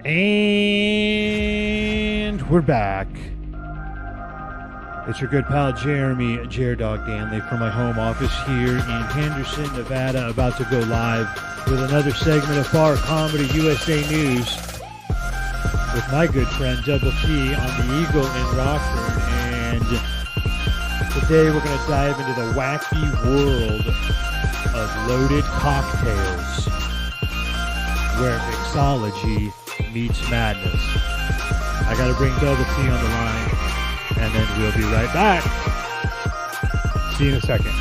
And we're back. It's your good pal Jeremy Dog Danley from my home office here in Henderson, Nevada, about to go live with another segment of Bar Comedy USA News with my good friend Double T on the Eagle in Rockford. And today we're going to dive into the wacky world of loaded cocktails, where mixology meets madness. I got to bring Double T on the line, and then we'll be right back. See you in a second.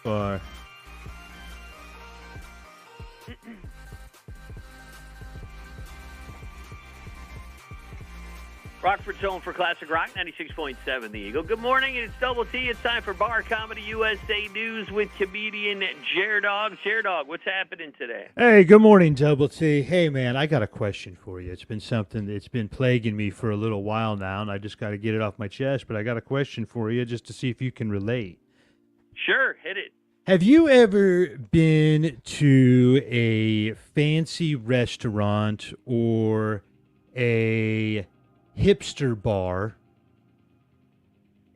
Or Rockford's home for classic rock, 96.7 The Eagle. Good morning, it's Double T. It's time for Bar Comedy USA News with comedian Dog. Dog, what's happening today? hey, good morning, Double T. Hey, man, I got a question for you. It's been something that's been plaguing me for a little while now, and I just got to get it off my chest. But I got a question for you just to see if you can relate. Sure, hit it. Have you ever been to a fancy restaurant or a hipster bar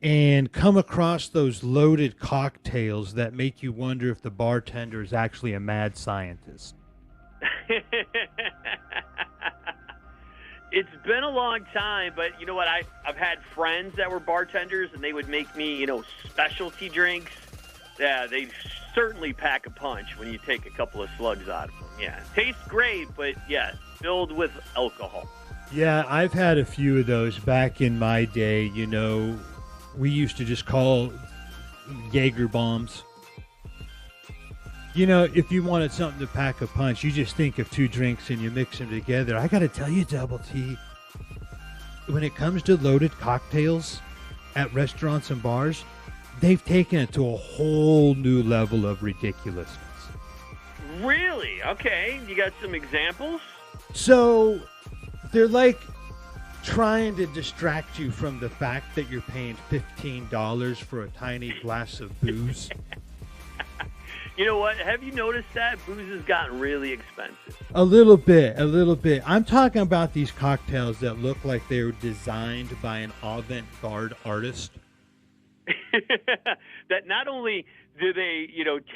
and come across those loaded cocktails that make you wonder if the bartender is actually a mad scientist? It's been a long time, but you know what? I've had friends that were bartenders, and they would make me, specialty drinks. Yeah, they certainly pack a punch when you take a couple of slugs out of them. Yeah, tastes great, but yeah, filled with alcohol. Yeah, I've had a few of those back in my day. We used to just call Jaeger bombs. If you wanted something to pack a punch, you just think of two drinks and you mix them together. I got to tell you, Double T, when it comes to loaded cocktails at restaurants and bars, they've taken it to a whole new level of ridiculousness. Really? Okay. You got some examples? So they're like trying to distract you from the fact that you're paying $15 for a tiny glass of booze. You know what? Have you noticed that? Booze has gotten really expensive. A little bit. I'm talking about these cocktails that look like they were designed by an avant-garde artist. That not only do they,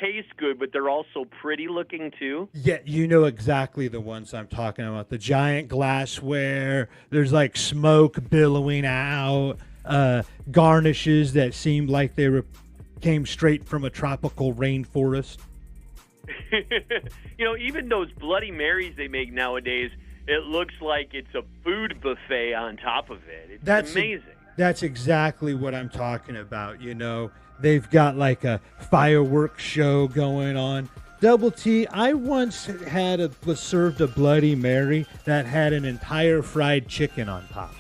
taste good, but they're also pretty looking too. Yeah, you know exactly the ones I'm talking about. The giant glassware, there's like smoke billowing out, garnishes that seemed like they came straight from a tropical rainforest. Even those Bloody Marys they make nowadays, it looks like it's a food buffet on top of it. It's amazing. That's exactly what I'm talking about. They've got like a fireworks show going on. Double T, I once was served a Bloody Mary that had an entire fried chicken on top.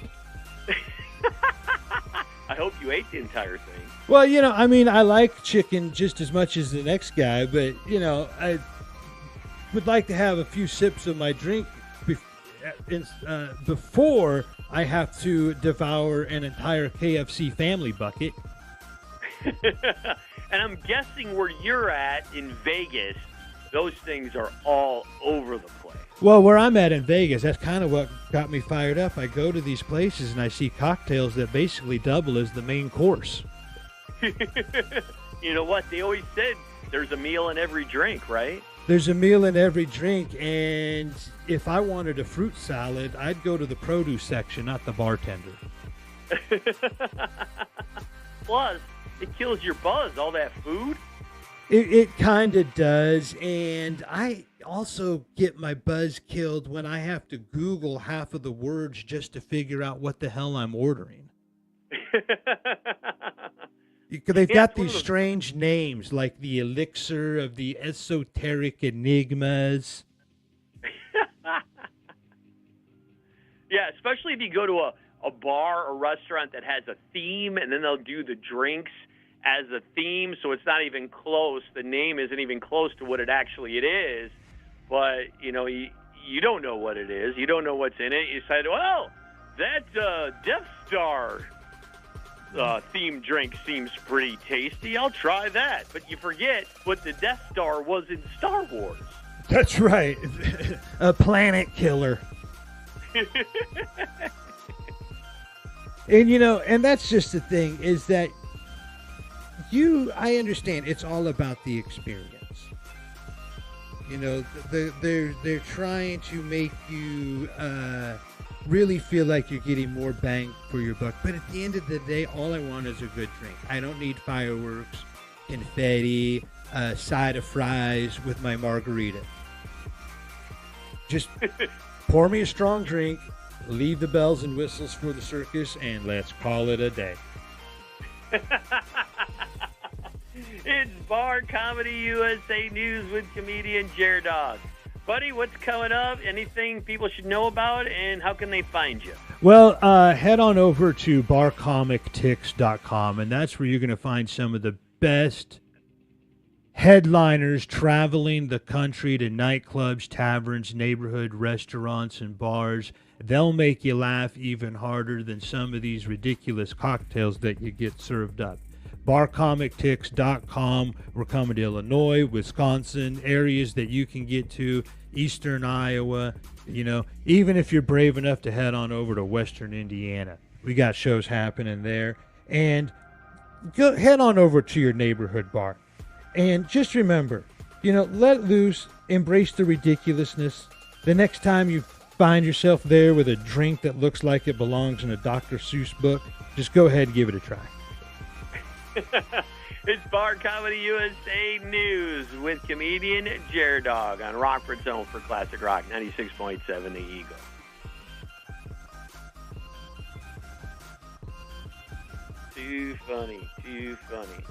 I hope you ate the entire thing. Well, I mean, I like chicken just as much as the next guy, but, I would like to have a few sips of my drink before I have to devour an entire KFC family bucket. And I'm guessing where you're at in Vegas, those things are all over the place. Well, where I'm at in Vegas, that's kind of what got me fired up. I go to these places and I see cocktails that basically double as the main course. You know what? They always said there's a meal in every drink, right? There's a meal in every drink, and if I wanted a fruit salad, I'd go to the produce section, not the bartender. Plus, it kills your buzz, all that food. It kind of does, and I also get my buzz killed when I have to Google half of the words just to figure out what the hell I'm ordering. They've got these strange names like the elixir of the esoteric enigmas. Yeah, especially if you go to a bar or restaurant that has a theme, and then they'll do the drinks as a theme, so it's not even close. The name isn't even close to what it actually is. But, you don't know what it is. You don't know what's in it. You said, well, that Death Star themed drink seems pretty tasty. I'll try that. But you forget what the Death Star was in Star Wars. That's right. A planet killer. And that's just the thing, is that I understand it's all about the experience. They're trying to make you really feel like you're getting more bang for your buck. But at the end of the day, all I want is a good drink. I don't need fireworks, confetti, a side of fries with my margarita. Just pour me a strong drink, leave the bells and whistles for the circus, and let's call it a day. It's Bar Comedy USA News with comedian Jared Dog. Buddy, what's coming up? Anything people should know about, and how can they find you? Well, head on over to barcomictix.com, and that's where you're going to find some of the best headliners traveling the country to nightclubs, taverns, neighborhood restaurants, and bars. They'll make you laugh even harder than some of these ridiculous cocktails that you get served up. barcomictix.com. We're coming to Illinois, Wisconsin, areas that you can get to, eastern Iowa, even if you're brave enough to head on over to western Indiana. We got shows happening there. And head on over to your neighborhood bar. And just remember, let loose, embrace the ridiculousness. The next time you find yourself there with a drink that looks like it belongs in a Dr. Seuss book, just go ahead and give it a try. It's Bar Comedy USA News with comedian Jared Dog on Rockford's Home for Classic Rock 96.7 The Eagle. Too funny, too funny.